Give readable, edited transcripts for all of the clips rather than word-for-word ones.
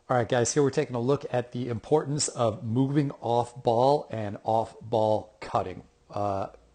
All right, guys, here we're taking a look at the importance of moving off ball and off ball cutting.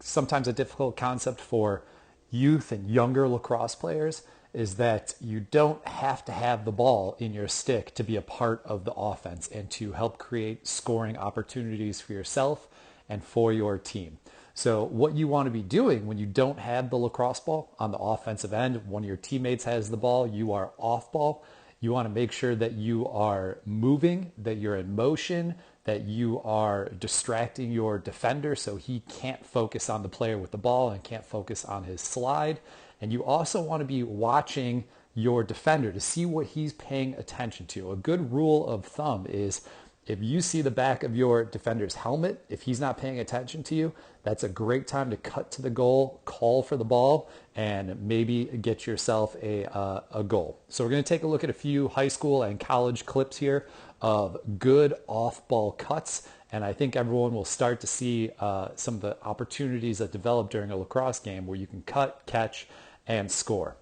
Sometimes a difficult concept for youth and younger lacrosse players is that you don't have to have the ball in your stick to be a part of the offense and to help create scoring opportunities for yourself and for your team. So what you want to be doing when you don't have the lacrosse ball on the offensive end, one of your teammates has the ball, you are off ball. You want to make sure that you are moving, that you're in motion, that you are distracting your defender so he can't focus on the player with the ball and can't focus on his slide. And you also want to be watching your defender to see what he's paying attention to. A good rule of thumb is if you see the back of your defender's helmet, if he's not paying attention to you, that's a great time to cut to the goal, call for the ball, and maybe get yourself a goal. So we're going to take a look at a few high school and college clips here of good off-ball cuts, and I think everyone will start to see some of the opportunities that develop during a lacrosse game where you can cut, catch, and score.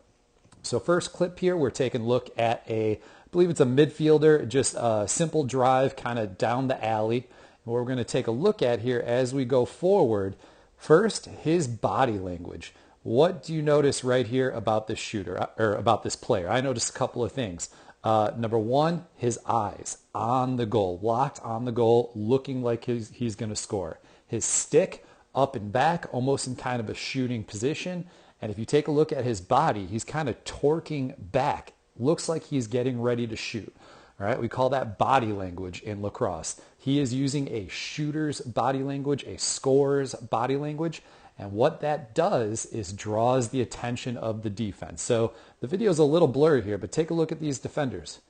So first clip here, we're taking a look at I believe it's a midfielder, just a simple drive kind of down the alley. And what we're going to take a look at here as we go forward, first, his body language. What do you notice right here about this shooter, or about this player? I noticed a couple of things. Number one, his eyes on the goal, locked on the goal, looking like he's going to score. His stick up and back, almost in kind of a shooting position. And if you take a look at his body, he's kind of torquing back. Looks like he's getting ready to shoot. All right, we call that body language in lacrosse. He is using a shooter's body language, a scorer's body language. And what that does is draws the attention of the defense. So the video is a little blurry here, but take a look at these defenders.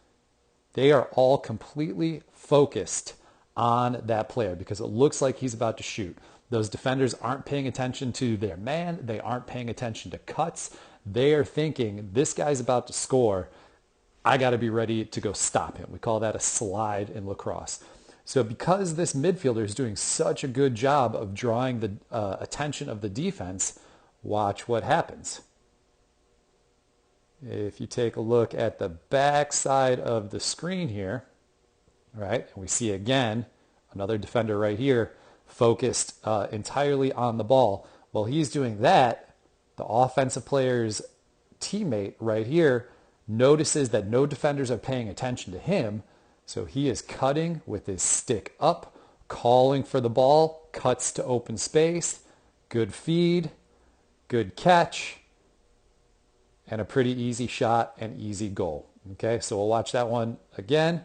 They are all completely focused on that player because it looks like he's about to shoot. Those defenders aren't paying attention to their man. They aren't paying attention to cuts. They are thinking, this guy's about to score. I got to be ready to go stop him. We call that a slide in lacrosse. So because this midfielder is doing such a good job of drawing the attention of the defense, watch what happens. If you take a look at the back side of the screen here, right, and we see again another defender right here focused entirely on the ball. While he's doing that, the offensive player's teammate right here notices that no defenders are paying attention to him, so he is cutting with his stick up, calling for the ball, cuts to open space, good feed, good catch, and a pretty easy shot and easy goal. Okay, so we'll watch that one again.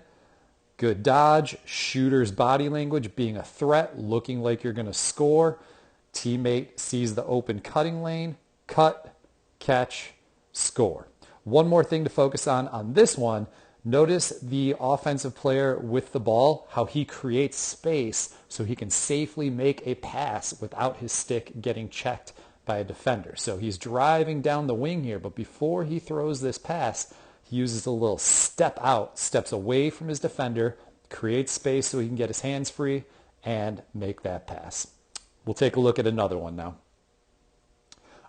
Good dodge, shooter's body language, being a threat, looking like you're going to score. Teammate sees the open cutting lane, cut, catch, score. One more thing to focus on this one. Notice the offensive player with the ball, how he creates space so he can safely make a pass without his stick getting checked by a defender. So he's driving down the wing here, but before he throws this pass, he uses a little step out, steps away from his defender, creates space so he can get his hands free and make that pass. We'll take a look at another one now.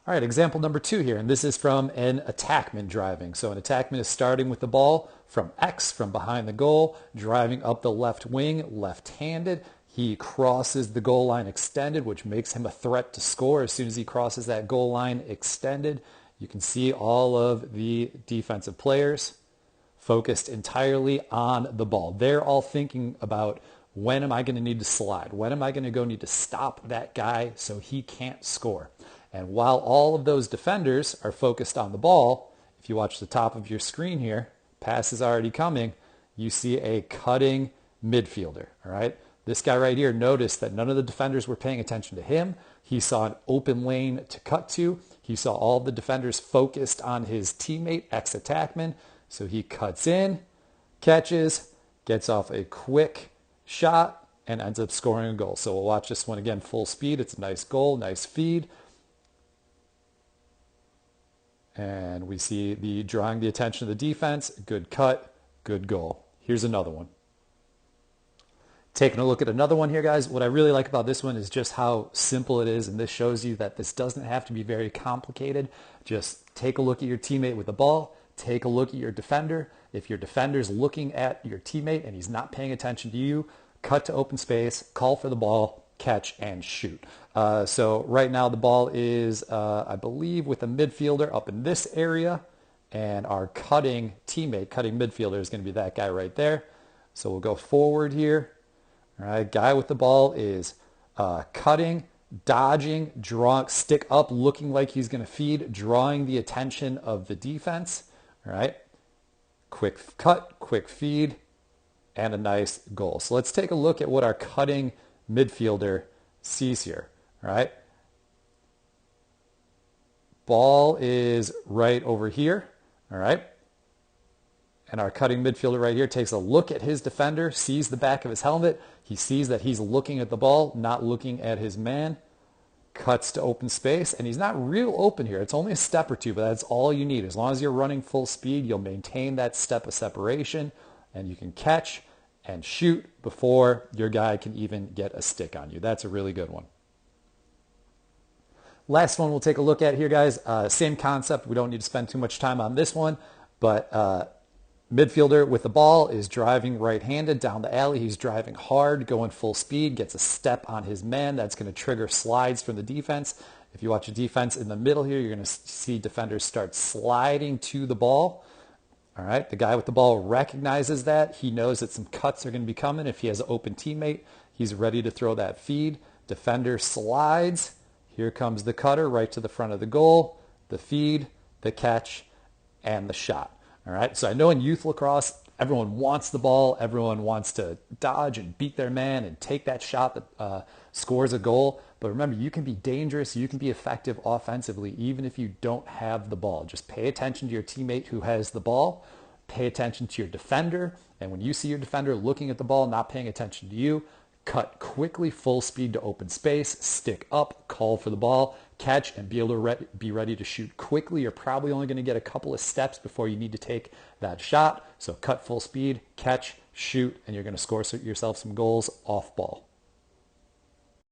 All right, example number 2 here, and this is from an attackman driving. So an attackman is starting with the ball from X, from behind the goal, driving up the left wing, left-handed. He crosses the goal line extended, which makes him a threat to score as soon as he crosses that goal line extended. You can see all of the defensive players focused entirely on the ball. They're all thinking about, when am I going to need to slide? When am I going to need to stop that guy so he can't score? And while all of those defenders are focused on the ball, if you watch the top of your screen here, pass is already coming, you see a cutting midfielder, all right? This guy right here noticed that none of the defenders were paying attention to him. He saw an open lane to cut to. He saw all the defenders focused on his teammate, ex-attackman. So he cuts in, catches, gets off a quick shot, and ends up scoring a goal. So we'll watch this one again full speed. It's a nice goal, nice feed. And we see the drawing the attention of the defense. Good cut, good goal. Here's another one. Taking a look at another one here, guys. What I really like about this one is just how simple it is, and this shows you that this doesn't have to be very complicated. Just take a look at your teammate with the ball, take a look at your defender. If your defender's looking at your teammate and he's not paying attention to you, cut to open space, call for the ball, catch, and shoot. So right now the ball is, I believe, with a midfielder up in this area, and our cutting teammate, cutting midfielder, is going to be that guy right there. So we'll go forward here. All right, guy with the ball is cutting, dodging, drawing, stick up, looking like he's going to feed, drawing the attention of the defense. All right, quick cut, quick feed, and a nice goal. So let's take a look at what our cutting midfielder sees here. All right, ball is right over here. All right. And our cutting midfielder right here takes a look at his defender, sees the back of his helmet. He sees that he's looking at the ball, not looking at his man. Cuts to open space, and he's not real open here. It's only a step or two, but that's all you need. As long as you're running full speed, you'll maintain that step of separation, and you can catch and shoot before your guy can even get a stick on you. That's a really good one. Last one we'll take a look at here, guys. Same concept. We don't need to spend too much time on this one, but midfielder with the ball is driving right-handed down the alley. He's driving hard, going full speed, gets a step on his man. That's going to trigger slides from the defense. If you watch a defense in the middle here, you're going to see defenders start sliding to the ball. All right, the guy with the ball recognizes that. He knows that some cuts are going to be coming. If he has an open teammate, he's ready to throw that feed. Defender slides. Here comes the cutter right to the front of the goal, the feed, the catch, and the shot. All right, so I know in youth lacrosse, everyone wants the ball. Everyone wants to dodge and beat their man and take that shot that scores a goal. But remember, you can be dangerous. You can be effective offensively even if you don't have the ball. Just pay attention to your teammate who has the ball. Pay attention to your defender. And when you see your defender looking at the ball, not paying attention to you, cut quickly, full speed to open space, stick up, call for the ball, catch, and be able to be ready to shoot quickly. You're probably only going to get a couple of steps before you need to take that shot. So cut full speed, catch, shoot, and you're going to score yourself some goals off ball.